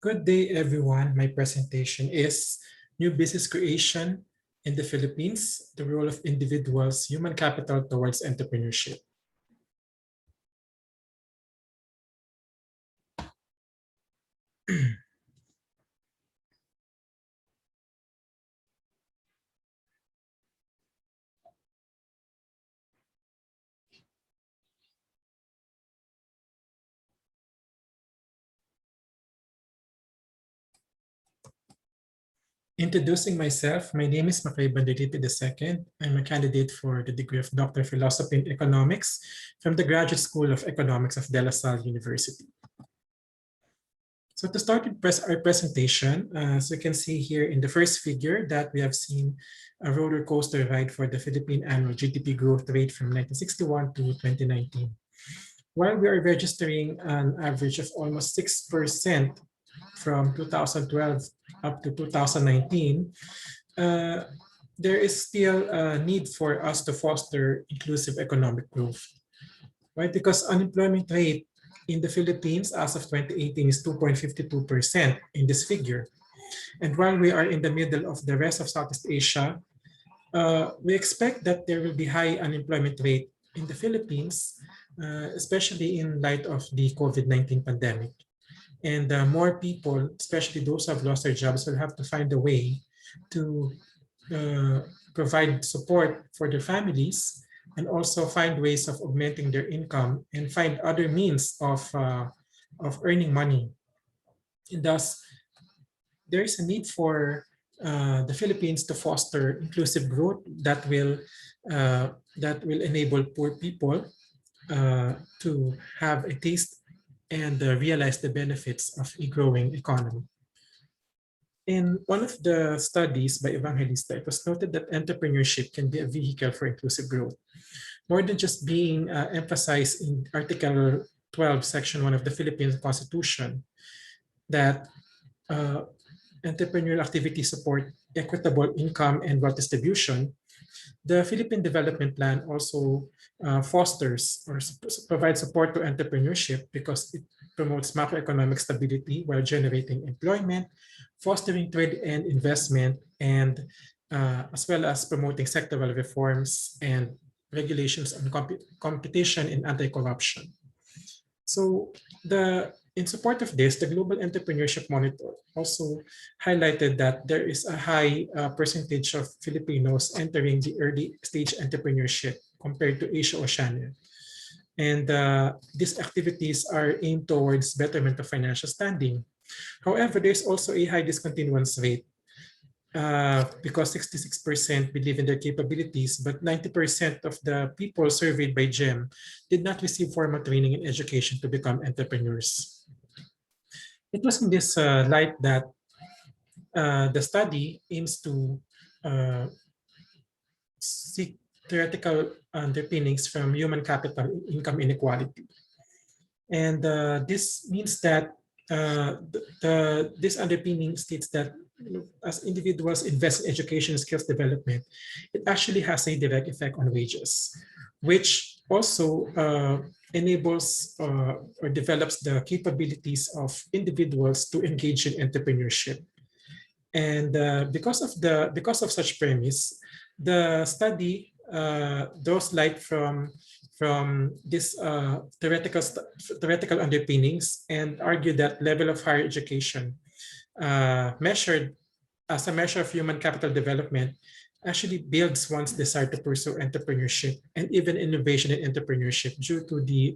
Good day, everyone. My presentation is New Business Creation in the Philippines, the Role of Individuals, Human Capital Towards Entrepreneurship. Introducing myself, my name is Reynald Ii Banderlipe II. I'm a candidate for the degree of Doctor of Philosophy in Economics from the Graduate School of Economics of Salle University. So to start with our presentation, as you can see here in the first figure that we have seen a roller coaster ride for the Philippine annual GDP growth rate from 1961 to 2019. While we are registering an average of almost 6% from 2012 up to 2019, there is still a need for us to foster inclusive economic growth, right? Because unemployment rate in the Philippines as of 2018 is 2.52% in this figure. And while we are in the middle of the rest of Southeast Asia, we expect that there will be high unemployment rate in the Philippines, especially in light of the COVID-19 pandemic. And more people, especially those who have lost their jobs, will have to find a way to provide support for their families and also find ways of augmenting their income and find other means of earning money. And thus, there is a need for the Philippines to foster inclusive growth that will enable poor people to have a taste and realize the benefits of a growing economy. In one of the studies by Evangelista, it was noted that entrepreneurship can be a vehicle for inclusive growth, more than just being emphasized in Article 12, Section 1 of the Philippine Constitution, that entrepreneurial activities support equitable income and wealth distribution. The Philippine Development Plan also fosters or provides support to entrepreneurship because it promotes macroeconomic stability while generating employment, fostering trade and investment, and as well as promoting sectoral reforms and regulations on competition and anti-corruption. So in support of this, the Global Entrepreneurship Monitor also highlighted that there is a high percentage of Filipinos entering the early stage entrepreneurship compared to Asia Oceania. And these activities are aimed towards betterment of financial standing. However, there's also a high discontinuance rate because 66% believe in their capabilities, but 90% of the people surveyed by GEM did not receive formal training and education to become entrepreneurs. It was in this light that the study aims to seek theoretical underpinnings from human capital income inequality. And this means that this underpinning states that as individuals invest in education and skills development, it actually has a direct effect on wages, which also enables or develops the capabilities of individuals to engage in entrepreneurship. And because of such premise, the study draws light from this theoretical underpinnings and argue that level of higher education measured as a measure of human capital development actually builds one's desire to pursue entrepreneurship and even innovation in entrepreneurship due to the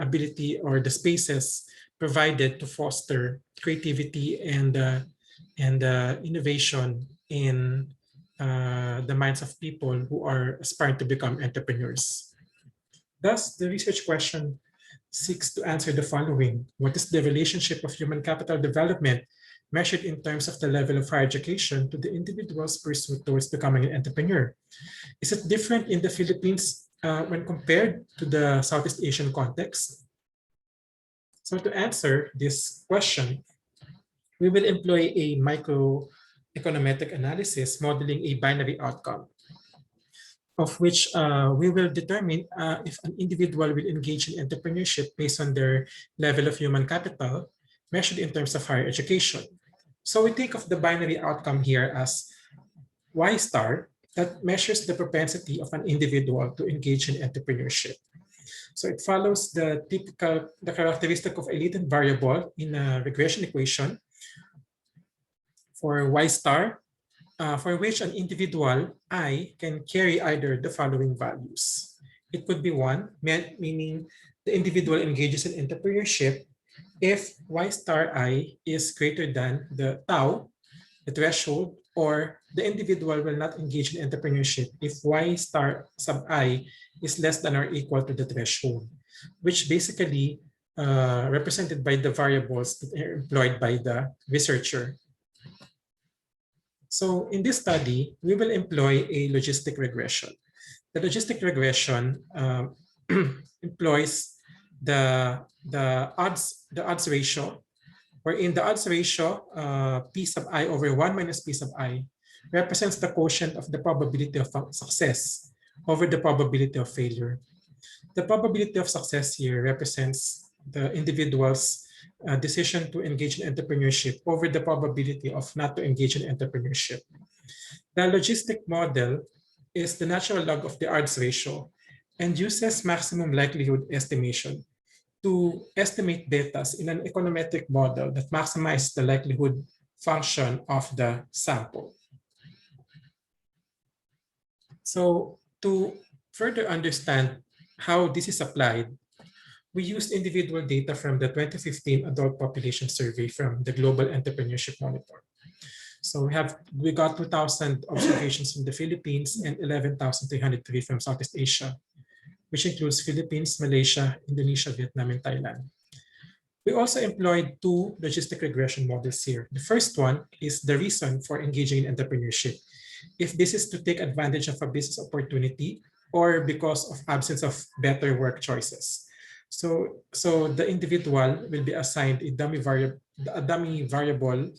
ability or the spaces provided to foster creativity and innovation in the minds of people who are aspiring to become entrepreneurs. Thus, the research question seeks to answer the following. What is the relationship of human capital development measured in terms of the level of higher education to the individual's pursuit towards becoming an entrepreneur? Is it different in the Philippines when compared to the Southeast Asian context? So to answer this question, we will employ a microeconometric analysis modeling a binary outcome, of which we will determine if an individual will engage in entrepreneurship based on their level of human capital measured in terms of higher education. So we think of the binary outcome here as Y star that measures the propensity of an individual to engage in entrepreneurship. So it follows the characteristic of a latent variable in a regression equation for Y star, for which an individual I can carry either the following values. It could be 1, meaning the individual engages in entrepreneurship if Y star I is greater than the tau, the threshold, or the individual will not engage in entrepreneurship if Y star sub I is less than or equal to the threshold, which basically represented by the variables that are employed by the researcher. So in this study, we will employ a logistic regression. The logistic regression employs the odds ratio, wherein the odds ratio, P sub I over 1 minus P sub I, represents the quotient of the probability of success over the probability of failure. The probability of success here represents the individual's decision to engage in entrepreneurship over the probability of not to engage in entrepreneurship. The logistic model is the natural log of the odds ratio and uses maximum likelihood estimation to estimate betas in an econometric model that maximizes the likelihood function of the sample. So to further understand how this is applied, we used individual data from the 2015 adult population survey from the Global Entrepreneurship Monitor. So we got 2,000 observations from the Philippines and 11,303 from Southeast Asia, which includes Philippines, Malaysia, Indonesia, Vietnam, and Thailand. We also employed 2 logistic regression models here. The first one is the reason for engaging in entrepreneurship. If this is to take advantage of a business opportunity or because of absence of better work choices. So the individual will be assigned a dummy variable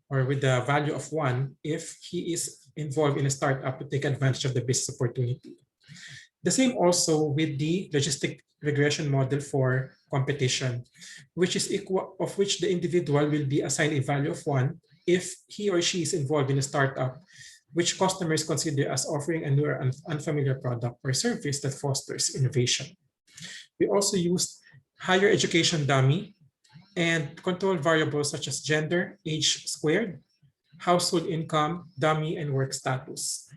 or with the value of 1 if he is involved in a startup to take advantage of the business opportunity. The same also with the logistic regression model for competition, which is of which the individual will be assigned a value of 1 if he or she is involved in a startup which customers consider as offering a new or unfamiliar product or service that fosters innovation. We also used higher education dummy and control variables such as gender, age squared, household income, dummy, and work status.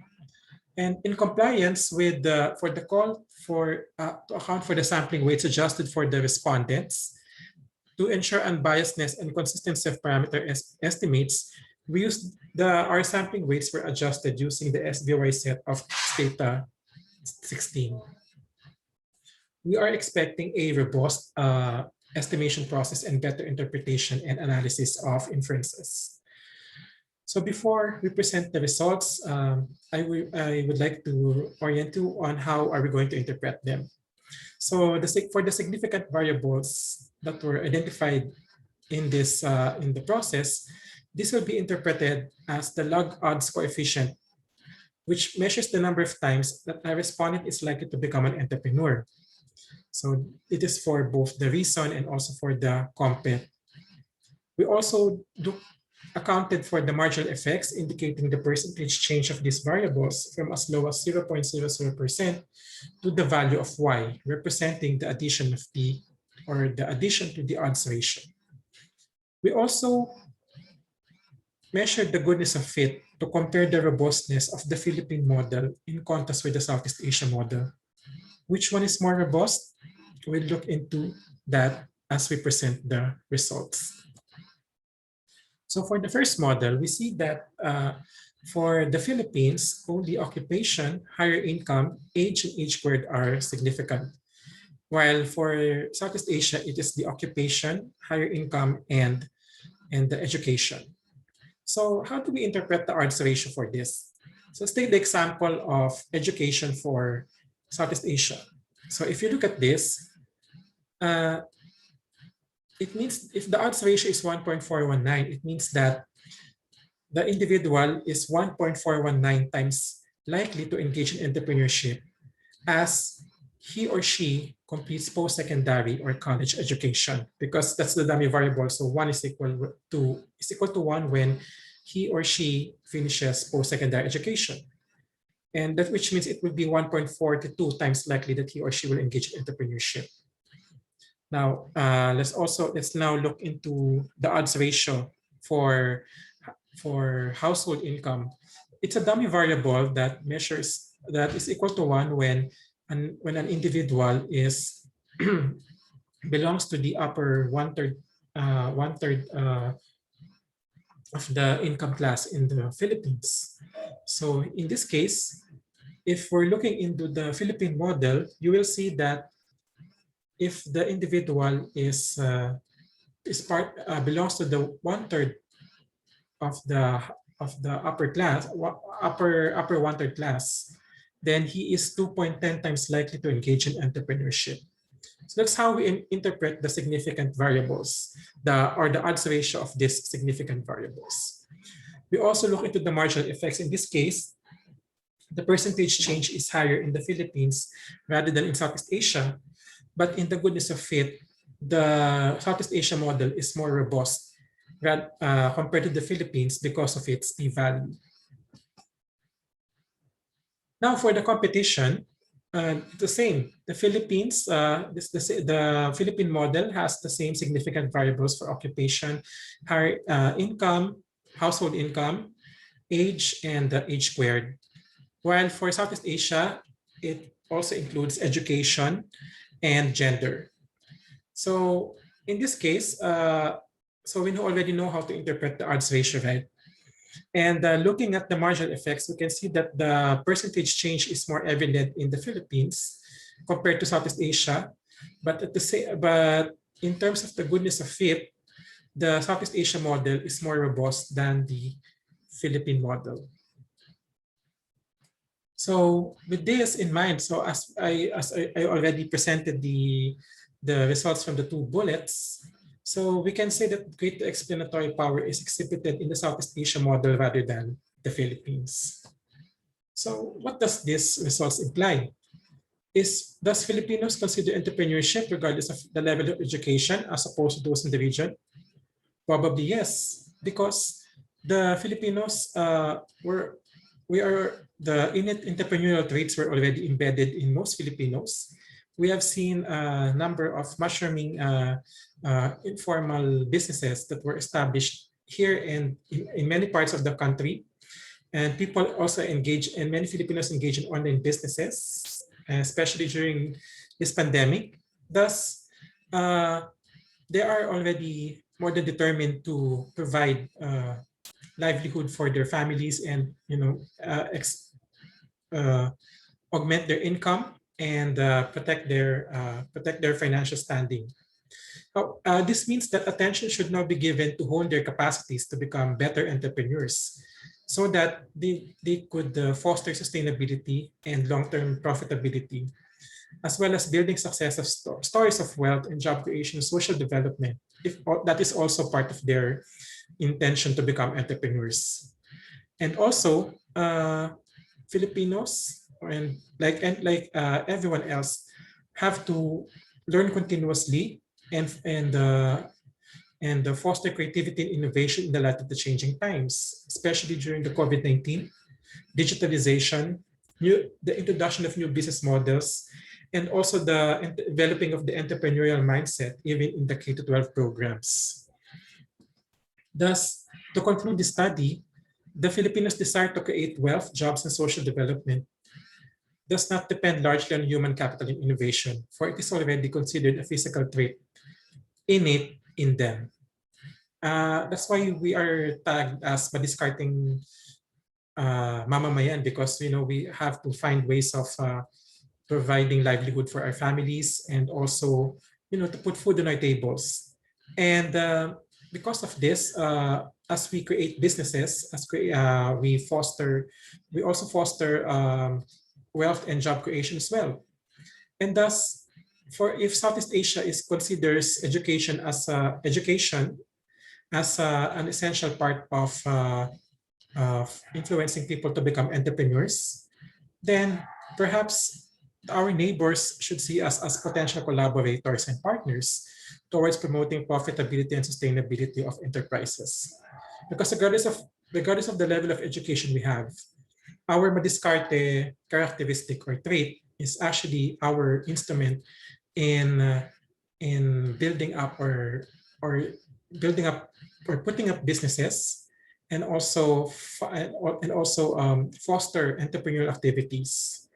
And in compliance with for the call for to account for the sampling weights adjusted for the respondents, to ensure unbiasedness and consistency of parameter estimates, we used our sampling weights were adjusted using the SBY set of data 16. We are expecting a robust estimation process and better interpretation and analysis of inferences. So before we present the results, I would like to orient you on how are we going to interpret them. So for the significant variables that were identified in this in the process, this will be interpreted as the log odds coefficient, which measures the number of times that a respondent is likely to become an entrepreneur. So it is for both the reason and also for the COMPET. We also accounted for the marginal effects, indicating the percentage change of these variables from as low as 0.00% to the value of y, representing the addition of p, or the addition to the odds ratio. We also measured the goodness of fit to compare the robustness of the Philippine model in contrast with the Southeast Asia model. Which one is more robust? We'll look into that as we present the results. So for the first model, we see that for the Philippines, only occupation, higher income, age, and age squared are significant. While for Southeast Asia, it is the occupation, higher income, and the education. So how do we interpret the odds ratio for this? So let's take the example of education for Southeast Asia. So if you look at this, it means if the odds ratio is 1.419, it means that the individual is 1.419 times likely to engage in entrepreneurship as he or she completes post-secondary or college education, because that's the dummy variable. So 1 is equal to 1 when he or she finishes post-secondary education. And that, which means it will be 1.4 to 2 times likely that he or she will engage in entrepreneurship. Now, let's now look into the odds ratio for household income. It's a dummy variable that is equal to 1 when an individual belongs to the upper one third of the income class in the Philippines. So in this case, if we're looking into the Philippine model, you will see that if the individual belongs to the one-third of the upper one-third class, then he is 2.10 times likely to engage in entrepreneurship. So that's how we interpret the significant variables, or the odds ratio of these significant variables. We also look into the marginal effects. In this case, the percentage change is higher in the Philippines rather than in Southeast Asia. But in the goodness of it, the Southeast Asia model is more robust compared to the Philippines because of its p-value. Now for the competition, the same. The Philippines, the Philippine model has the same significant variables for occupation, higher income, household income, age, and age squared. While for Southeast Asia, it also includes education and gender. So in this case, so we already know how to interpret the odds ratio, right? And looking at the marginal effects, we can see that the percentage change is more evident in the Philippines compared to Southeast Asia. But in terms of the goodness of fit, the Southeast Asia model is more robust than the Philippine model. So with this in mind, so as I already presented the results from the 2 bullets, so we can say that greater explanatory power is exhibited in the Southeast Asia model rather than the Philippines. So what does this results imply? Does Filipinos consider entrepreneurship regardless of the level of education as opposed to those in the region? Probably yes, because the Filipinos the innate entrepreneurial traits were already embedded in most Filipinos. We have seen a number of mushrooming informal businesses that were established here and in many parts of the country. And people also many Filipinos engage in online businesses, especially during this pandemic. Thus, they are already more than determined to provide livelihood for their families and augment their income and protect their financial standing. This means that attention should now be given to hone their capacities to become better entrepreneurs, so that they could foster sustainability and long-term profitability, as well as building success of stories of wealth and job creation, social development. If that is also part of their intention to become entrepreneurs. And also, Filipinos and like everyone else have to learn continuously and foster creativity and innovation in the light of the changing times, especially during the COVID-19, digitalization, the introduction of new business models, and also the developing of the entrepreneurial mindset, even in the K-12 programs. Thus, to conclude the study, the Filipinos' desire to create wealth, jobs, and social development does not depend largely on human capital and innovation, for it is already considered a physical trait innate in them. That's why we are tagged as discarding mamamayan, because we have to find ways of providing livelihood for our families and also to put food on our tables. And because of this, as we create businesses, we also foster wealth and job creation as well. And thus, if Southeast Asia considers education as an essential part of influencing people to become entrepreneurs, then perhaps our neighbors should see us as potential collaborators and partners towards promoting profitability and sustainability of enterprises. Because regardless of the level of education we have, our madiskarte characteristic or trait is actually our instrument in building up or building up or putting up businesses and also foster entrepreneurial activities.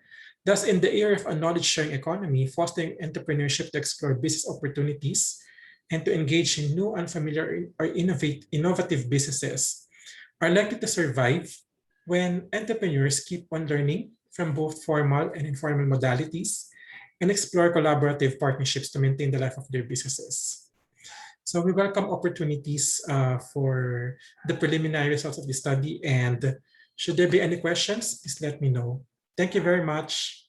Thus, in the era of a knowledge-sharing economy, fostering entrepreneurship to explore business opportunities and to engage in new, unfamiliar, or innovative businesses are likely to survive when entrepreneurs keep on learning from both formal and informal modalities and explore collaborative partnerships to maintain the life of their businesses. So we welcome opportunities for the preliminary results of the study, and should there be any questions, please let me know. Thank you very much.